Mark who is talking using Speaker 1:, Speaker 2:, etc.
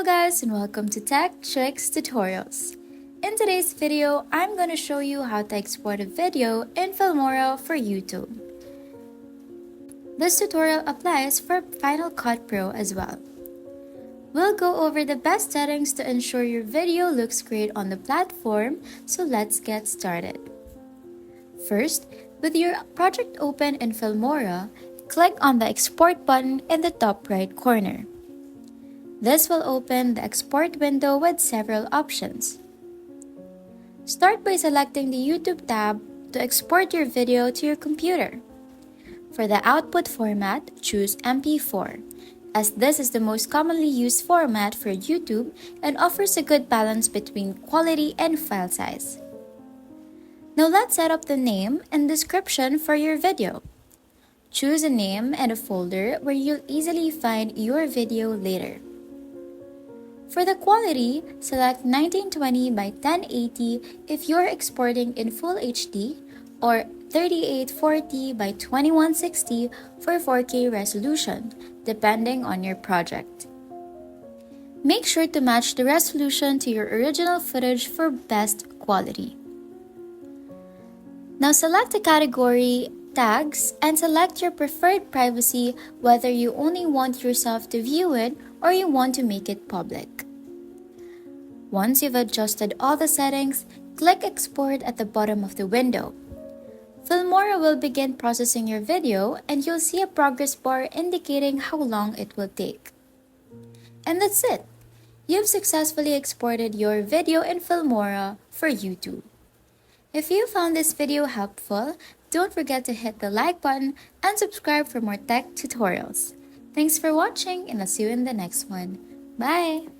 Speaker 1: guys, and welcome to Tech Tricks Tutorials. In today's video, I'm going to show you how to export a video in Filmora for YouTube. This tutorial applies for Final Cut Pro as well. We'll go over the best settings to ensure your video looks great on the platform, so let's get started. First, with your project open in Filmora, click on the Export button in the top right corner. This will open the export window with several options. Start by selecting the YouTube tab to export your video to your computer. For the output format, choose MP4, as this is the most commonly used format for YouTube and offers a good balance between quality and file size. Now let's set up the name and description for your video. Choose a name and a folder where you'll easily find your video later. For the quality, select 1920 by 1080 if you're exporting in Full HD or 3840 by 2160 for 4K resolution, depending on your project. Make sure to match the resolution to your original footage for best quality. Now select a category, tags, and select your preferred privacy, whether you only want yourself to view it or you want to make it public. Once you've adjusted all the settings, click Export at the bottom of the window. Filmora will begin processing your video and you'll see a progress bar indicating how long it will take. And that's it! You've successfully exported your video in Filmora for YouTube. If you found this video helpful, don't forget to hit the like button and subscribe for more tech tutorials. Thanks for watching, and I'll see you in the next one. Bye!